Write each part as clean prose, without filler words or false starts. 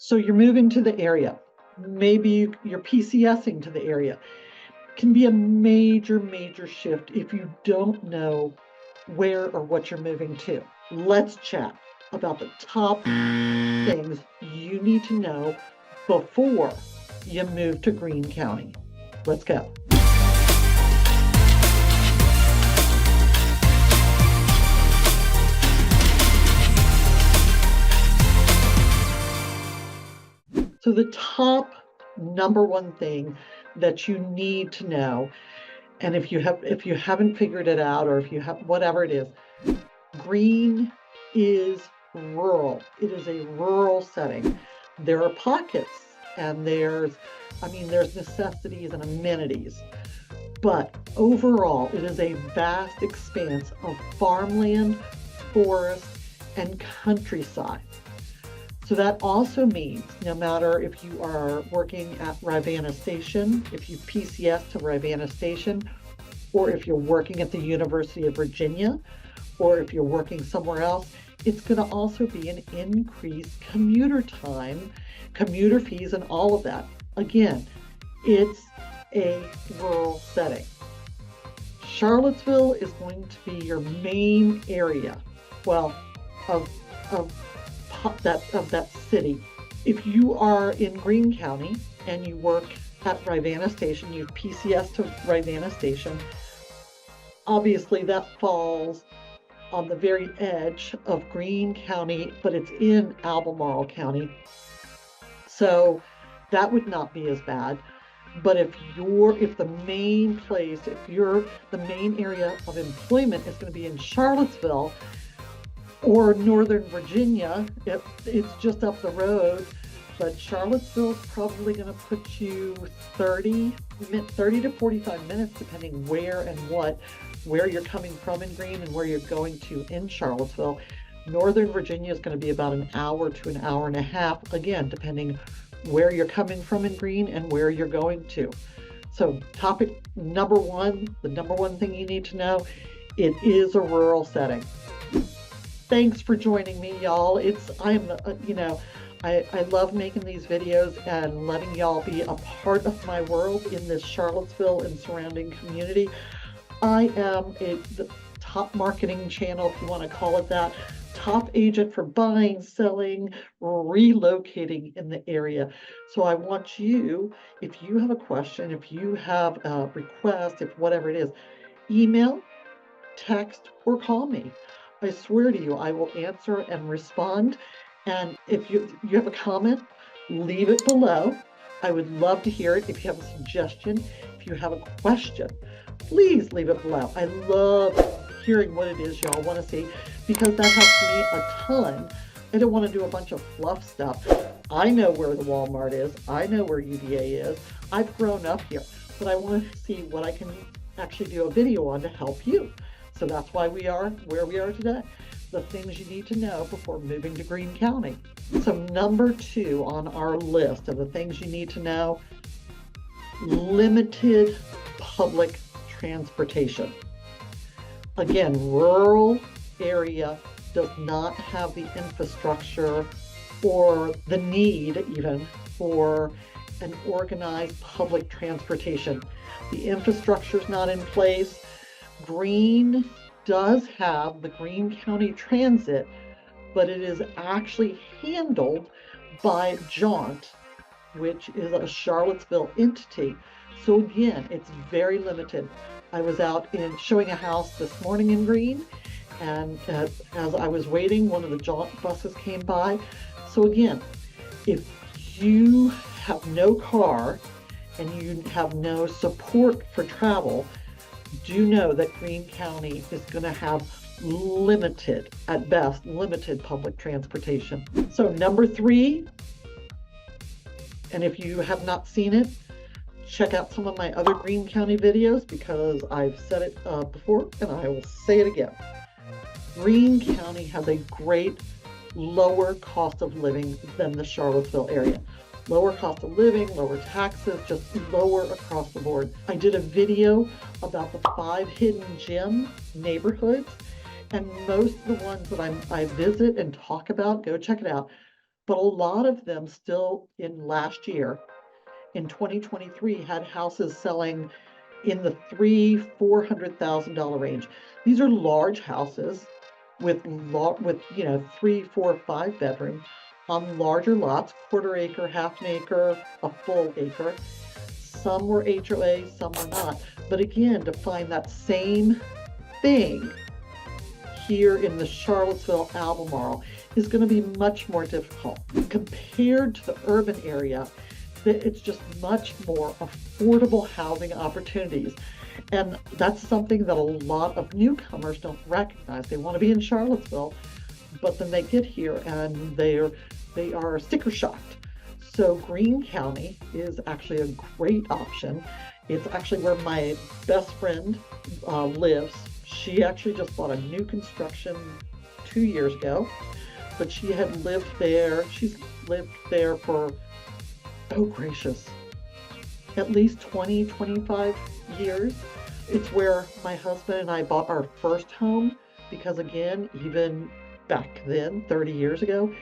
So you're moving to the area. Maybe you're PCSing to the area. It can be a major shift if you don't know where or what you're moving to. Let's chat about the top things you need to know before you move to Greene County. Let's go. So the top number one thing that you need to know, and if you haven't figured it out, or if you have whatever it is, Greene is rural. It is a rural setting. There are pockets and there's necessities and amenities, but overall it is a vast expanse of farmland, forest, and countryside. So that also means no matter if you are working at Rivanna Station, if you PCS to Rivanna Station, or if you're working at the University of Virginia, or if you're working somewhere else, it's going to also be an increased commuter time, commuter fees, and all of that. Again, it's a rural setting. Charlottesville is going to be your main area, well, of that city. If you are in Greene County and you work at Rivanna Station, you PCS to Rivanna Station, obviously that falls on the very edge of Greene County, but it's in Albemarle County. So that would not be as bad. But if the main area of employment is going to be in Charlottesville or Northern Virginia, it's just up the road, but Charlottesville's probably going to put you 30 to 45 minutes, depending where you're coming from in Greene and where you're going to in Charlottesville. Northern Virginia is going to be about an hour to an hour and a half, again, depending where you're coming from in Greene and where you're going to. So topic number one, the number one thing you need to know, it is a rural setting. Thanks for joining me, y'all. I love making these videos and letting y'all be a part of my world in this Charlottesville and surrounding community. I am the top marketing channel, if you want to call it that, top agent for buying, selling, relocating in the area. So I want you, if you have a question, if you have a request, if whatever it is, email, text, or call me. I swear to you, I will answer and respond. And if you have a comment, leave it below. I would love to hear it. If you have a suggestion, if you have a question, please leave it below. I love hearing what it is y'all want to see, because that helps me a ton. I don't want to do a bunch of fluff stuff. I know where the Walmart is. I know where UVA is. I've grown up here, but I want to see what I can actually do a video on to help you. So that's why we are where we are today. The things you need to know before moving to Greene County. So number 2 on our list of the things you need to know, limited public transportation. Again, rural area does not have the infrastructure or the need even for an organized public transportation. The infrastructure is not in place. Greene does have the Greene County Transit, but it is actually handled by Jaunt, which is a Charlottesville entity. So again, it's very limited. I was out showing a house this morning in Greene, and as I was waiting, one of the Jaunt buses came by. So again, if you have no car and you have no support for travel, do know that Greene County is going to have limited, at best, limited public transportation. So number 3, and if you have not seen it, check out some of my other Greene County videos, because I've said it before and I will say it again. Greene County has a great lower cost of living than the Charlottesville area. Lower cost of living, lower taxes, just lower across the board. I did a video about the 5 hidden gem neighborhoods, and most of the ones that I visit and talk about, go check it out. but a lot of them still in last year, in 2023, had houses selling in the $400,000 range. These are large houses with 3, 4, 5 bedroom on larger lots, quarter acre, half an acre, a full acre. Some were HOA, some were not. But again, to find that same thing here in the Charlottesville Albemarle is going to be much more difficult. Compared to the urban area, it's just much more affordable housing opportunities. And that's something that a lot of newcomers don't recognize. They want to be in Charlottesville, but then they get here and they are sticker shocked. So Greene County is actually a great option. It's actually where my best friend lives. She actually just bought a new construction 2 years ago, but she had lived there. She's lived there for, oh gracious, at least 20, 25 years. It's where my husband and I bought our first home, because again, even back then, 30 years ago,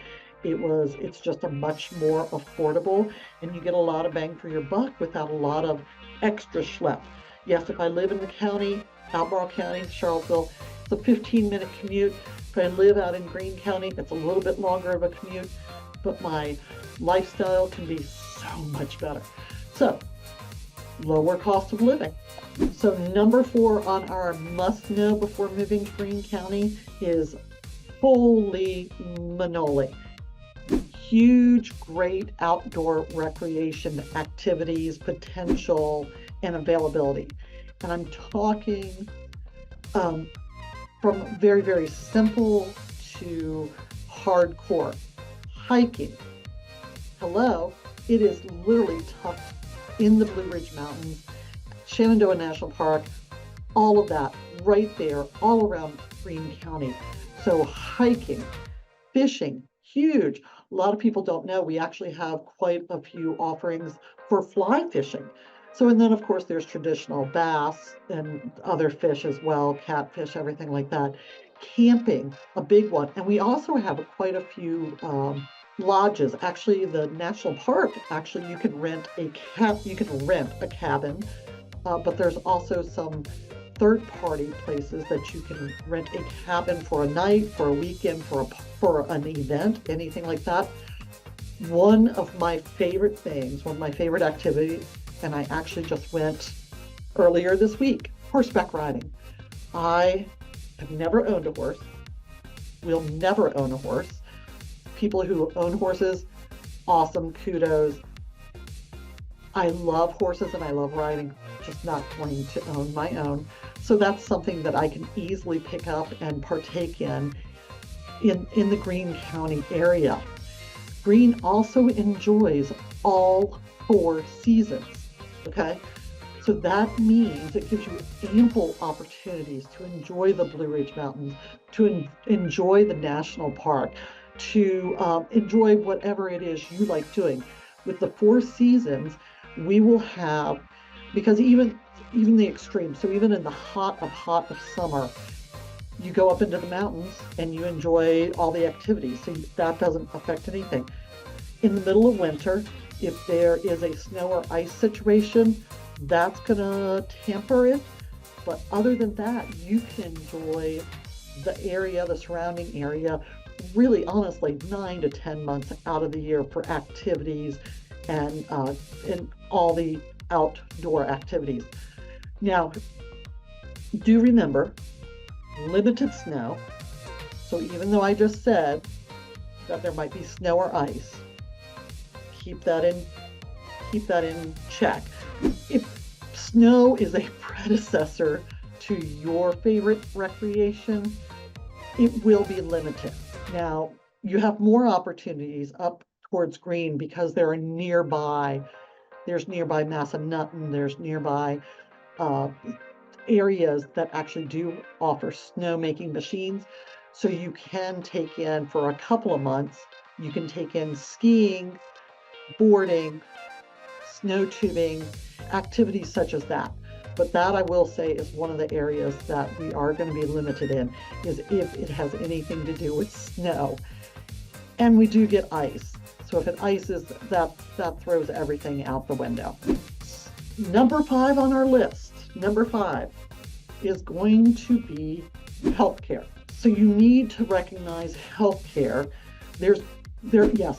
it's just a much more affordable, and you get a lot of bang for your buck without a lot of extra schlep. Yes, if I live in the county, Albemarle County, Charlottesville, it's a 15-minute commute. If I live out in Greene County, it's a little bit longer of a commute, but my lifestyle can be so much better. So, lower cost of living. So number 4 on our must know before moving to Greene County is holy manoli. Huge, great outdoor recreation activities, potential, and availability. And I'm talking from very, very simple to hardcore. Hiking. Hello, it is literally tucked in the Blue Ridge Mountains, Shenandoah National Park, all of that right there, all around Greene County. So hiking, fishing, huge. A lot of people don't know we actually have quite a few offerings for fly fishing. So, and then of course there's traditional bass and other fish as well, catfish, everything like that. Camping, a big one. And we also have quite a few lodges. Actually, the national park, actually you can rent a cabin, but there's also some third-party places that you can rent a cabin for a night, for a weekend, for an event, anything like that. One of my favorite things, one of my favorite activities, and I actually just went earlier this week, horseback riding. I have never owned a horse, will never own a horse. People who own horses, awesome, kudos. I love horses and I love riding, just not wanting to own my own. So that's something that I can easily pick up and partake in the Greene County area. Greene also enjoys all 4 seasons, okay? So that means it gives you ample opportunities to enjoy the Blue Ridge Mountains, to enjoy the national park, to enjoy whatever it is you like doing. With the 4 seasons, we will have, because even the extreme, so even in the hot of summer, you go up into the mountains and you enjoy all the activities, so that doesn't affect anything. In the middle of winter, if there is a snow or ice situation, that's gonna temper it, but other than that, you can enjoy the area, the surrounding area, really honestly 9 to 10 months out of the year for activities and all the outdoor activities. Now, do remember, limited snow. So even though I just said that there might be snow or ice, keep that in check. If snow is a predecessor to your favorite recreation, it will be limited. Now, you have more opportunities up towards Greene because there are nearby, there's nearby Massanutten, there's nearby areas that actually do offer snowmaking machines. So you can take in, for a couple of months, you can take in skiing, boarding, snow tubing, activities such as that. But that, I will say, is one of the areas that we are going to be limited in, is if it has anything to do with snow. And we do get ice. So if it ices, that throws everything out the window. Number 5 on our list, number 5 is going to be healthcare. So you need to recognize healthcare. There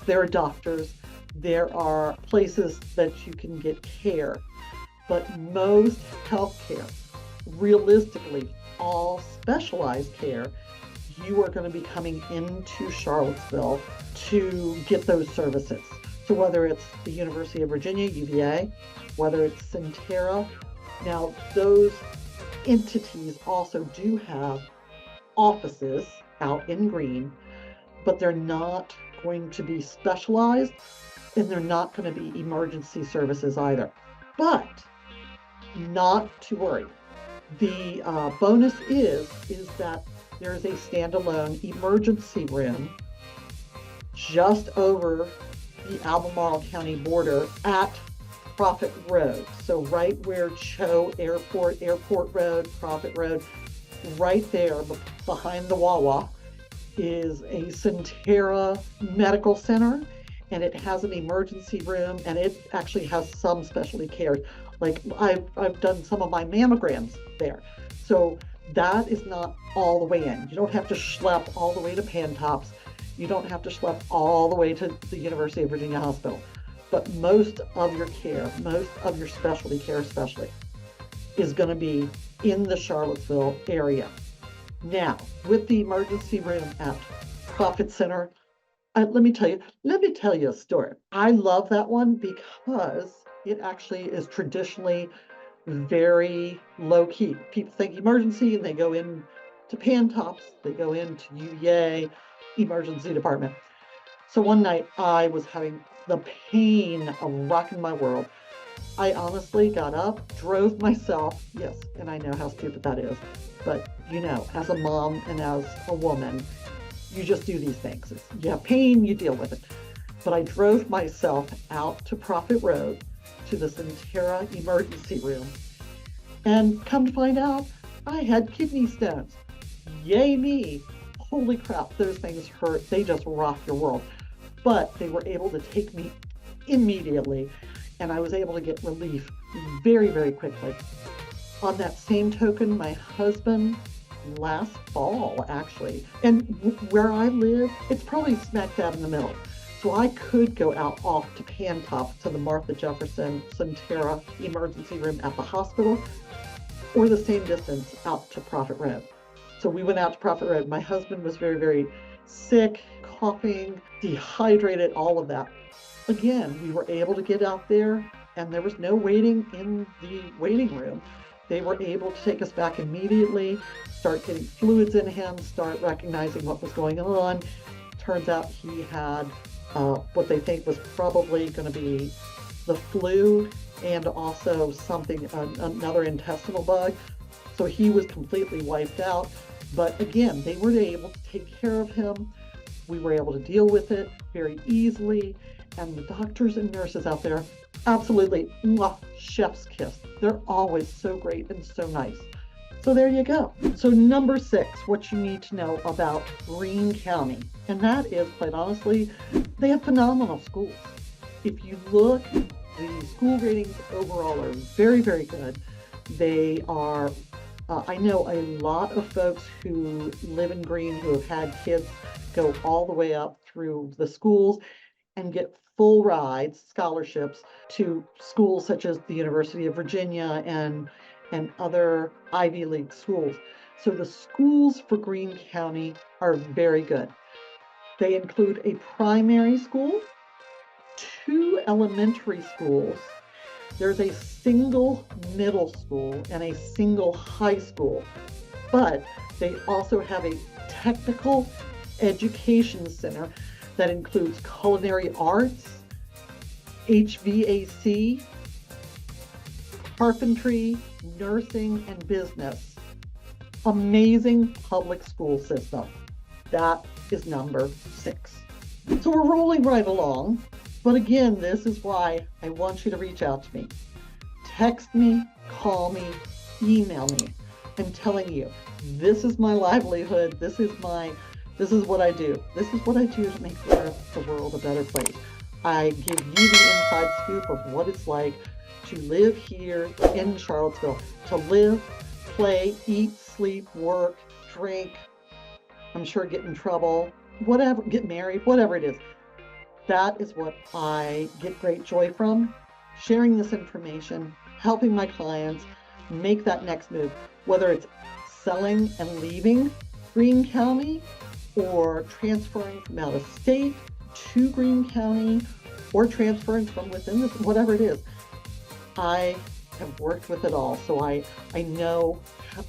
are doctors, there are places that you can get care, but most healthcare, realistically, all specialized care, you are going to be coming into Charlottesville to get those services. So whether it's the University of Virginia, UVA, whether it's Centera, now those entities also do have offices out in Greene, but they're not going to be specialized, and they're not going to be emergency services either. But not to worry. The bonus is that there is a standalone emergency room just over the Albemarle County border at Prophet Road. So right where Cho Airport Road, Prophet Road, right there behind the Wawa is a Centera Medical Center, and it has an emergency room, and it actually has some specialty care. Like I've done some of my mammograms there. So that is not all the way in. You don't have to schlep all the way to Pantops. You don't have to schlep all the way to the University of Virginia Hospital. But most of your care, most of your specialty care especially, is going to be in the Charlottesville area. Now, with the emergency room at Prophet Center, let me tell you a story. I love that one because it actually is traditionally very low key. People think emergency and they go in to Pantops, they go into UVA emergency department. So one night I was having the pain of rocking my world. I honestly got up, drove myself, yes, and I know how stupid that is, but you know, as a mom and as a woman, you just do these things. You have pain, you deal with it. But I drove myself out to Prophet Road to the Centera emergency room, and come to find out, I had kidney stones. Yay me. Holy crap, those things hurt. They just rock your world. But they were able to take me immediately, and I was able to get relief very, very quickly. On that same token, my husband, last fall actually, and where I live, it's probably smack dab in the middle. So I could go out off to Pantops to the Martha Jefferson Centera emergency room at the hospital, or the same distance out to Prophet Road. So we went out to Prophet Road. My husband was very, very sick, coughing, dehydrated, all of that. Again, we were able to get out there, and there was no waiting in the waiting room. They were able to take us back immediately, start getting fluids in him, start recognizing what was going on. Turns out he had what they think was probably going to be the flu, and also something, another intestinal bug. So he was completely wiped out. But again, they were able to take care of him. We were able to deal with it very easily. And the doctors and nurses out there, absolutely, chef's kiss. They're always so great and so nice. So there you go. So number 6, what you need to know about Greene County. And that is, quite honestly, they have phenomenal schools. If you look, the school ratings overall are very, very good. They are, I know a lot of folks who live in Greene who have had kids go all the way up through the schools and get full rides, scholarships to schools such as the University of Virginia and other Ivy League schools. So the schools for Greene County are very good. They include a primary school, 2 elementary schools. There's a single middle school and a single high school, but they also have a technical education center that includes culinary arts, HVAC, carpentry, nursing, and business. Amazing public school system. That is number 6. So we're rolling right along. But again, this is why I want you to reach out to me. Text me, call me, email me. I'm telling you, this is my livelihood. This is what I do. This is what I do to make the world a better place. I give you the inside scoop of what it's like to live here in Charlottesville, to live, play, eat, sleep, work, drink, I'm sure get in trouble, whatever, get married, whatever it is. That is what I get great joy from, sharing this information, helping my clients make that next move, whether it's selling and leaving Greene County or transferring from out of state to Greene County or transferring from within this, whatever it is. I have worked with it all, so I know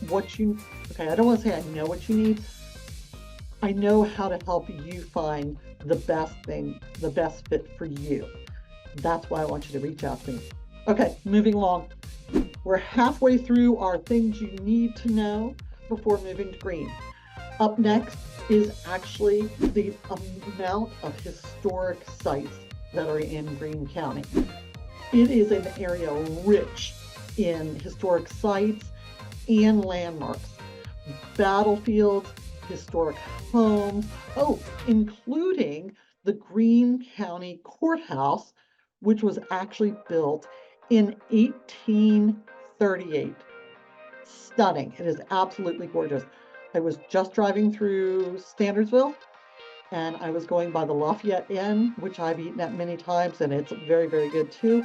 what you, okay, I don't want to say I know what you need. I know how to help you find the best thing, the best fit for you. That's why I want you to reach out to me. Okay, moving along. We're halfway through our things you need to know before moving to Greene. Up next is actually the amount of historic sites that are in Greene County. It is an area rich in historic sites and landmarks, battlefields, historic homes, including the Greene County Courthouse, which was actually built in 1838. Stunning. It is absolutely gorgeous. I was just driving through Standardsville, and I was going by the Lafayette Inn, which I've eaten at many times, and it's very, very good too.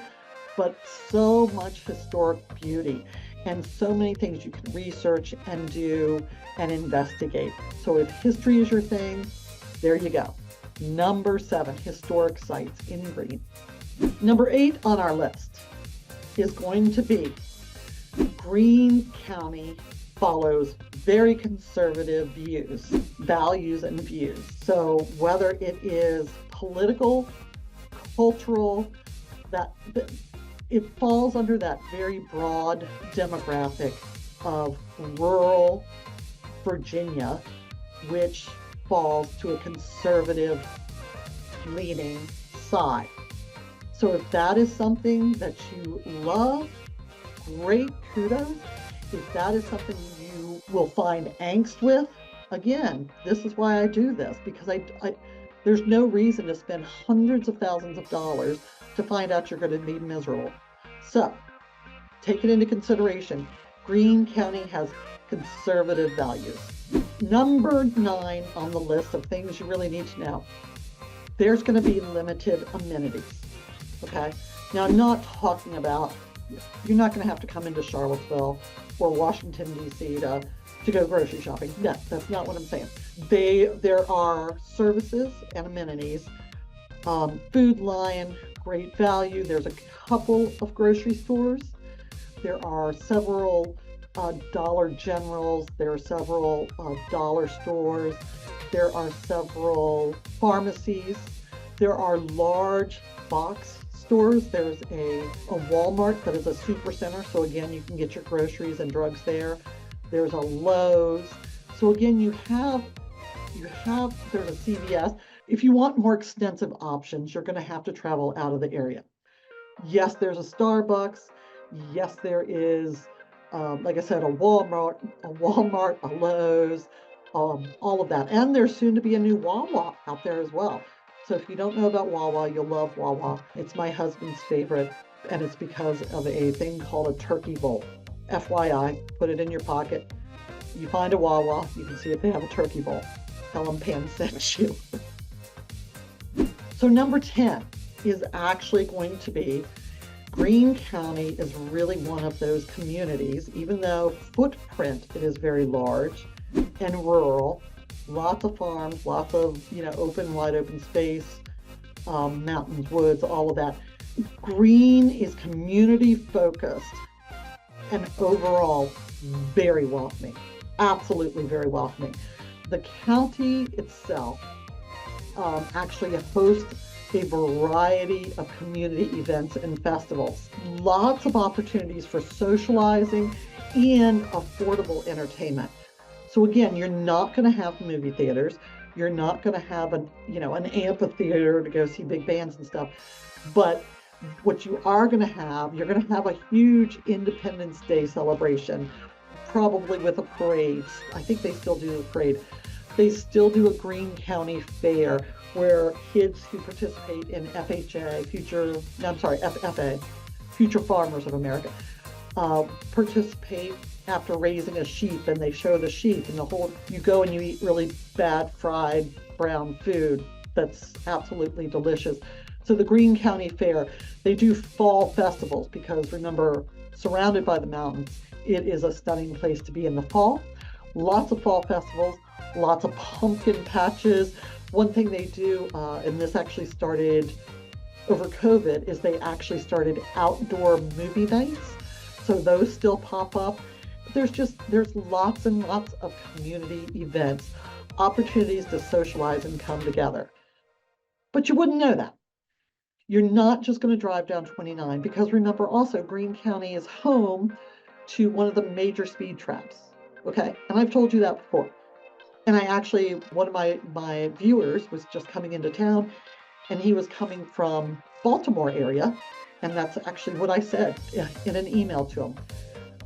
But so much historic beauty and so many things you can research and do and investigate. So if history is your thing, there you go. Number 7, historic sites in Greene. Number 8 on our list is going to be Greene County follows very conservative values and views. So whether it is political, cultural, it falls under that very broad demographic of rural Virginia, which falls to a conservative leaning side. So if that is something that you love, great, kudos. If that is something you will find angst with, again, this is why I do this, because there's no reason to spend hundreds of thousands of dollars to find out you're going to be miserable. So take it into consideration. Greene County has conservative values. Number 9 on the list of things you really need to know. There's going to be limited amenities. Okay. Now I'm not talking about, you're not going to have to come into Charlottesville or Washington, D.C. to go grocery shopping. No, that's not what I'm saying. There are services and amenities. Food Lion, great value. There's a couple of grocery stores. There are several Dollar Generals. There are several dollar stores. There are several pharmacies. There are large box stores. There's a Walmart that is a super center. So again, you can get your groceries and drugs there. There's a Lowe's. So again, there's a CVS. If you want more extensive options, you're going to have to travel out of the area. Yes, there's a Starbucks. Yes, there is, like I said, a Walmart, a Lowe's, all of that. And there's soon to be a new Wawa out there as well. So if you don't know about Wawa, you'll love Wawa. It's my husband's favorite, and it's because of a thing called a turkey bowl. FYI, put it in your pocket. You find a Wawa, you can see if they have a turkey bowl. Tell them Pam sent you. So number 10 is actually going to be Greene County is really one of those communities, even though footprint it is very large and rural. Lots of farms, lots of, wide open space, mountains, woods, all of that. Greene is community focused and overall very welcoming, absolutely very welcoming. The county itself actually hosts a variety of community events and festivals. Lots of opportunities for socializing and affordable entertainment. So again, you're not going to have movie theaters. You're not going to have an amphitheater to go see big bands and stuff. But what you are going to have, you're going to have a huge Independence Day celebration, probably with a parade. I think they still do the parade. They still do a Greene County fair where kids who participate in FHA, FFA, Future Farmers of America, participate after raising a sheep, and they show the sheep and you go and you eat really bad fried brown food that's absolutely delicious. So the Greene County Fair, they do fall festivals because, remember, surrounded by the mountains, it is a stunning place to be in the fall. Lots of fall festivals, lots of pumpkin patches. One thing they do, and this actually started over COVID, is they actually started outdoor movie nights. So those still pop up. There's lots and lots of community events, opportunities to socialize and come together. But you wouldn't know that. You're not just going to drive down 29, because remember also Greene County is home to one of the major speed traps. Okay, and I've told you that before. And one of my viewers was just coming into town, and he was coming from Baltimore area, and that's actually what I said in an email to him.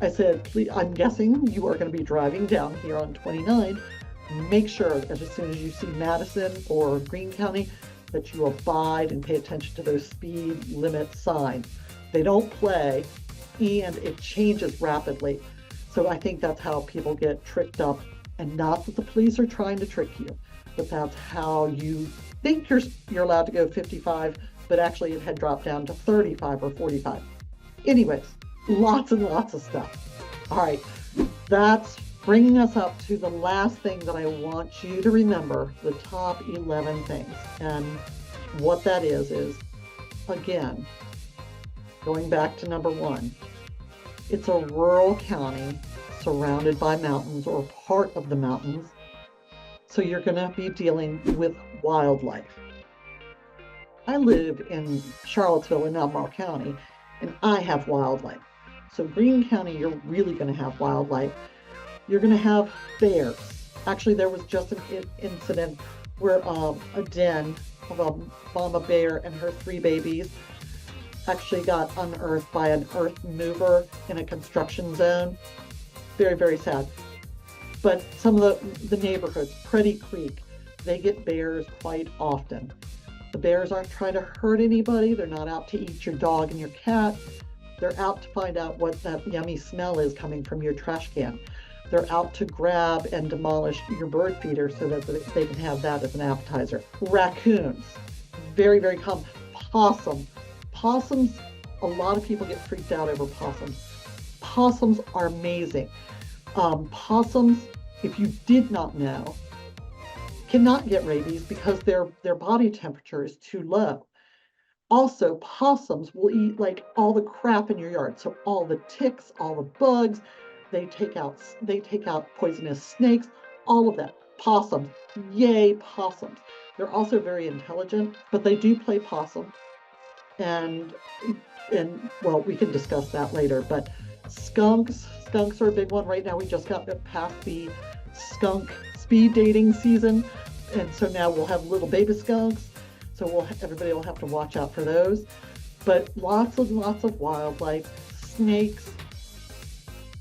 I said, please, I'm guessing you are going to be driving down here on 29. Make sure that as soon as you see Madison or Greene County, that you abide and pay attention to those speed limit signs. They don't play, and it changes rapidly. So I think that's how people get tricked up, and not that the police are trying to trick you, but that's how you think you're allowed to go 55, but actually it had dropped down to 35 or 45. Anyways, lots and lots of stuff. All right, that's bringing us up to the last thing that I want you to remember, the top 11 things. And what that is, again, going back to number 1, it's a rural county surrounded by mountains or part of the mountains. So you're going to be dealing with wildlife. I live in Charlottesville in Albemarle County, and I have wildlife. So Greene County, you're really going to have wildlife. You're going to have bears. Actually, there was just an incident where a den of a mama bear and her 3 babies actually got unearthed by an earth mover in a construction zone. Very, very sad. But some of the neighborhoods, Pretty Creek, they get bears quite often. The bears aren't trying to hurt anybody. They're not out to eat your dog and your cat. They're out to find out what that yummy smell is coming from your trash can. They're out to grab and demolish your bird feeder so that they can have that as an appetizer. Raccoons, very, very common. Possums, a lot of people get freaked out over possums. Possums are amazing. Possums, if you did not know, cannot get rabies because their body temperature is too low. Also, possums will eat like all the crap in your yard. So all the ticks, all the bugs, they take out poisonous snakes, all of that. Possums, yay possums. They're also very intelligent, but they do play possum. And well, we can discuss that later, but skunks are a big one. Right now, we just got past the skunk speed dating season. And so now we'll have little baby skunks. So everybody will have to watch out for those. But lots and lots of wildlife. Snakes.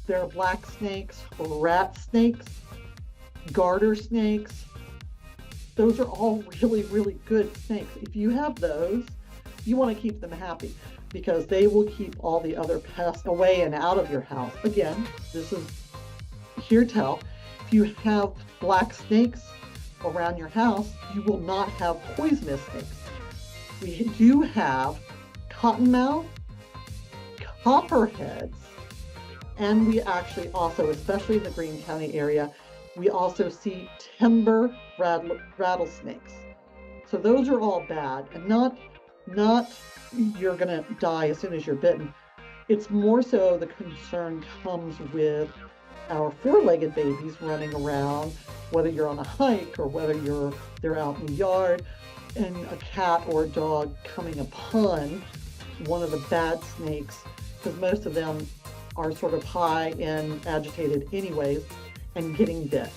There are black snakes, rat snakes, garter snakes. Those are all really, really good snakes. If you have those, you want to keep them happy because they will keep all the other pests away and out of your house. Again, this is hear tell. If you have black snakes around your house, you will not have poisonous snakes. We do have cottonmouth, copperheads, and we actually also, especially in the Greene County area, we also see timber rattlesnakes. So those are all bad, and not you're gonna die as soon as you're bitten. It's more so the concern comes with our 4-legged babies running around, whether you're on a hike or whether they're out in the yard, and a cat or a dog coming upon one of the bad snakes, because most of them are sort of high and agitated anyways, and getting bit.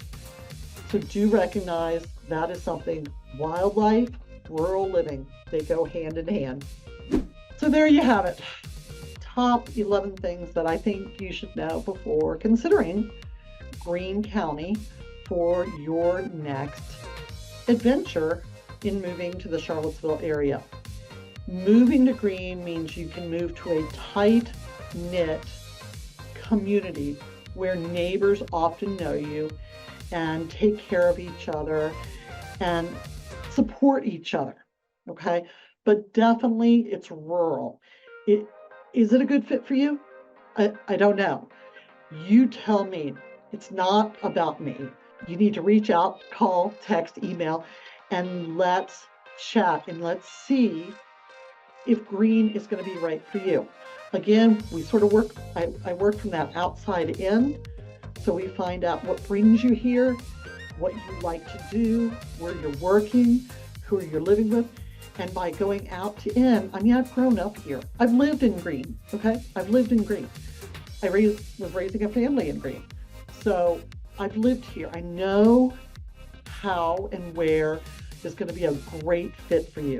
So do recognize that is something. Wildlife, rural living, they go hand in hand. So there you have it. Top 11 things that I think you should know before considering Greene County for your next adventure in moving to the Charlottesville area. Moving to Greene means you can move to a tight-knit community where neighbors often know you and take care of each other and support each other, okay? But definitely it's rural. Is it a good fit for you? I don't know. You tell me. It's not about me. You need to reach out, call, text, email, and let's chat and let's see if Greene is going to be right for you. Again, we sort of work, I work from that outside in. So we find out what brings you here, what you like to do, where you're working, who you're living with. And by going out to in, I mean, I've grown up here. I've lived in Greene, okay? I've lived in Greene. I was raising a family in Greene. So I've lived here. I know how and where is going to be a great fit for you.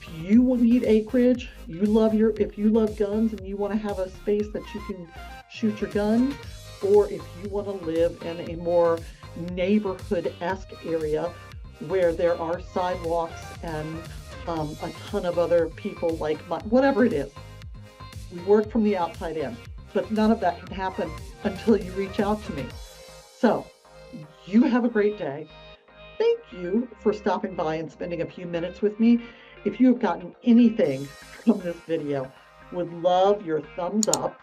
If you need acreage, if you love guns and you want to have a space that you can shoot your guns, or if you want to live in a more neighborhood-esque area where there are sidewalks and a ton of other people whatever it is. We work from the outside in, but none of that can happen until you reach out to me. So you have a great day. Thank you for stopping by and spending a few minutes with me. If you have gotten anything from this video, would love your thumbs up,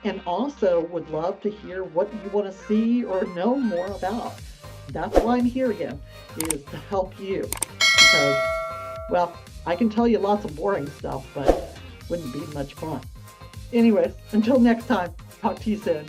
and also would love to hear what you want to see or know more about. That's why I'm here again, is to help you, because, well, I can tell you lots of boring stuff, but wouldn't be much fun. Anyways, until next time, talk to you soon.